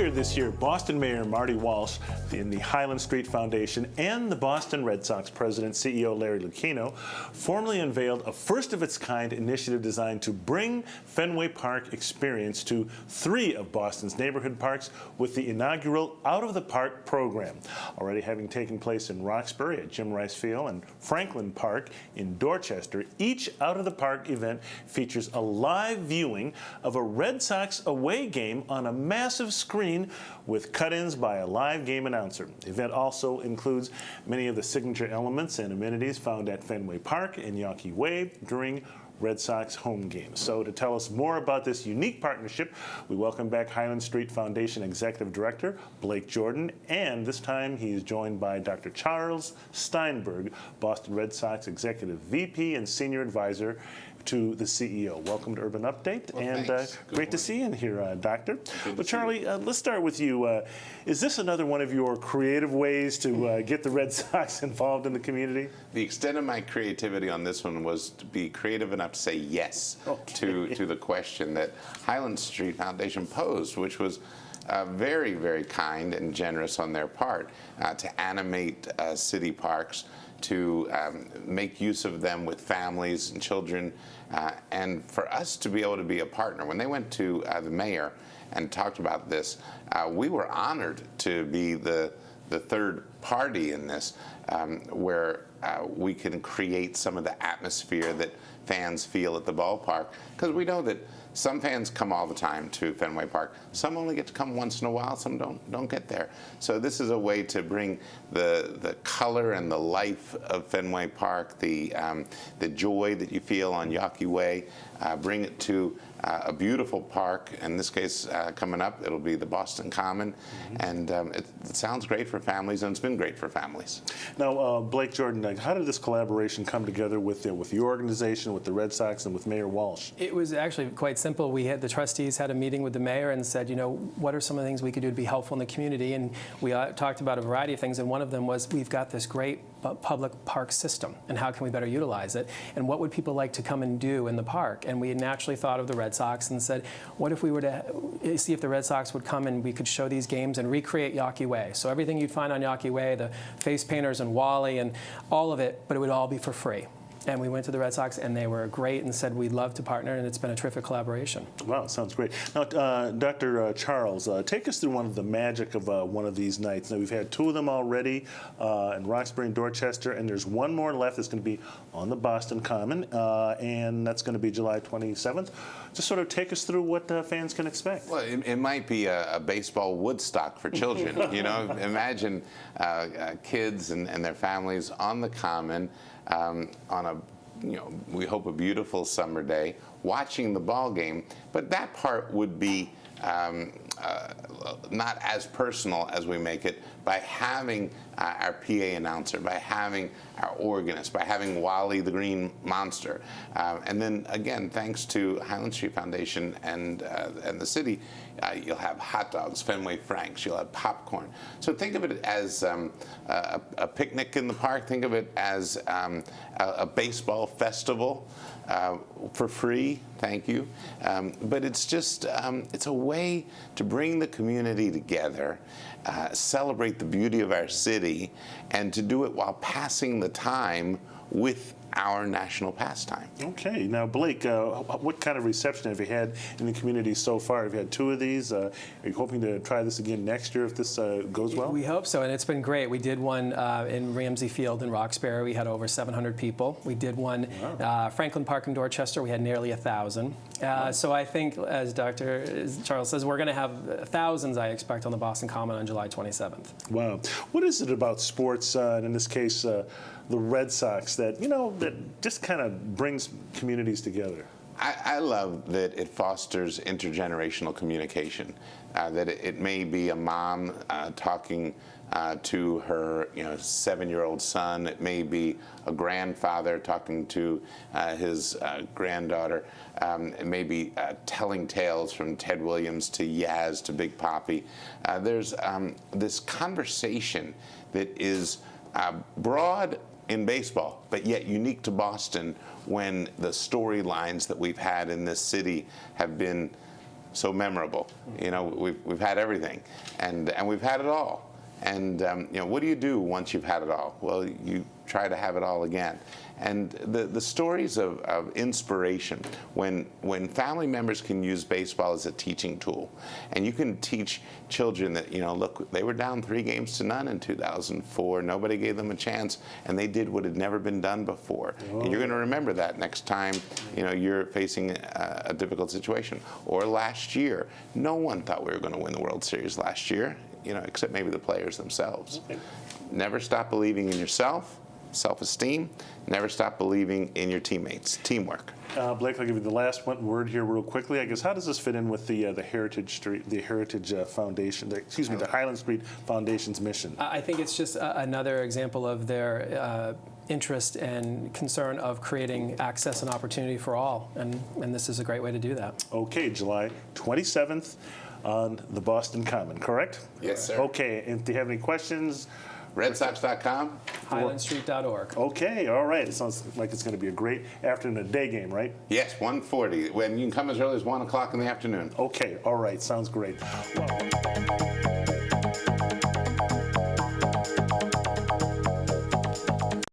Earlier this year, Boston Mayor Marty Walsh in the Highland Street Foundation and the Boston Red Sox President CEO Larry Lucchino formally unveiled a first-of-its-kind initiative designed to bring Fenway Park experience to 3 of Boston's neighborhood parks with the inaugural Out of the Park program, already having taken place in Roxbury at Jim Rice Field and Franklin Park in Dorchester. Each Out of the Park event features a live viewing of a Red Sox away game on a massive screen with cut-ins by a live game announcer. The event also includes many of the signature elements and amenities found at Fenway Park and Yawkey Way during Red Sox home games. So to tell us more about this unique partnership, we welcome back Highland Street Foundation Executive Director Blake Jordan, and this time he's joined by Dr. Charles Steinberg, Boston Red Sox Executive VP and Senior Advisor to the CEO. Welcome to Urban Update, well, and great to see you in here, Doctor. Well, Charlie, let's start with you. Is this another one of your creative ways to get the Red Sox involved in the community? The extent of my creativity on this one was to be creative enough to say yes to the question that Highland Street Foundation posed, which was very, very kind and generous on their part to animate city parks, to make use of them with families and children, and for us to be able to be a partner. When they went to the mayor and talked about this, we were honored to be the third party in this, where we can create some of the atmosphere that fans feel at the ballpark, because we know that some fans come all the time to Fenway Park. Some only get to come once in a while. Some don't get there. So this is a way to bring the color and the life of Fenway Park, the joy that you feel on Yawkey Way, bring it to a beautiful park. In this case, coming up, it'll be the Boston Common, and it sounds great for families, and it's been great for families. Now, Blake Jordan, how did this collaboration come together with your organization, with the Red Sox, and with Mayor Walsh? It was actually quite simple. The trustees had a meeting with the mayor and said, you know, what are some of the things we could do to be helpful in the community? And we talked about a variety of things, and one of them was we've got this great public park system, and how can we better utilize it? And what would people like to come and do in the park? And we naturally thought of the Red Sox and said, what if we were to see if the Red Sox would come and we could show these games and recreate Yawkey Way? So everything you'd find on Yawkey Way, the face painters and Wally and all of it, but it would all be for free. And we went to the Red Sox, and they were great and said we'd love to partner, and it's been a terrific collaboration. Wow, sounds great. Now, Dr. Charles, take us through one of the magic of one of these nights. Now, we've had 2 of them already in Roxbury and Dorchester, and there's one more left that's going to be on the Boston Common, and that's going to be July 27th. Just sort of take us through what fans can expect. Well, it might be a baseball Woodstock for children. You know, imagine kids and their families on the Common on a, we hope a beautiful summer day, watching the ball game. But that part would be not as personal as we make it by having our PA announcer, by having our organist, by having Wally the Green Monster. And then again, thanks to Highland Street Foundation and the city, you'll have hot dogs, Fenway Franks, you'll have popcorn. So think of it as a picnic in the park. Think of it as a baseball festival for free, thank you. But it's just, it's a way to bring the community together, celebrate the beauty of our city, and to do it while passing the time with our national pastime. Okay. Now, Blake, what kind of reception have you had in the community so far? Have you had 2 of these? Are you hoping to try this again next year if this goes well? We hope so, and it's been great. We did one in Ramsey Field in Roxbury. We had over 700 people. We did one Franklin Park in Dorchester. We had nearly 1,000. So I think, as Dr. Charles says, we're going to have thousands, I expect, on the Boston Common on July 27th. Wow. What is it about sports, and in this case, the Red Sox, that that just kind of brings communities together? I love that it fosters intergenerational communication. That it may be a mom talking to her 7-year-old son. It may be a grandfather talking to his granddaughter. It may be telling tales from Ted Williams to Yaz to Big Papi. There's this conversation that is broad in baseball, but yet unique to Boston when the storylines that we've had in this city have been so memorable. You know, we've had everything, and we've had it all. And you know, what do you do once you've had it all? Well, you try to have it all again. And the stories of inspiration, when family members can use baseball as a teaching tool, and you can teach children that, you know, look, they were down 3-0 in 2004. Nobody gave them a chance, and they did what had never been done before. And you're going to remember that next time, you know, you're facing a difficult situation. Or last year, no one thought we were going to win the World Series last year, you know, except maybe the players themselves. Okay. Never stop believing in yourself. Self-esteem. Never stop believing in your teammates. Teamwork. Blake, I'll give you the last word here real quickly. I guess, how does this fit in with the Heritage Foundation, the Highland Street Foundation's mission? I think it's just another example of their interest and concern of creating access and opportunity for all, and this is a great way to do that. Okay, July 27th on the Boston Common, correct? Yes, sir. Okay, and do you have any questions? RedSox.com. HighlandStreet.org. Okay, all right. It sounds like it's going to be a great afternoon, a day game, right? Yes, 1:40. When you can come as early as 1 o'clock in the afternoon. Okay, all right. Sounds great. Well,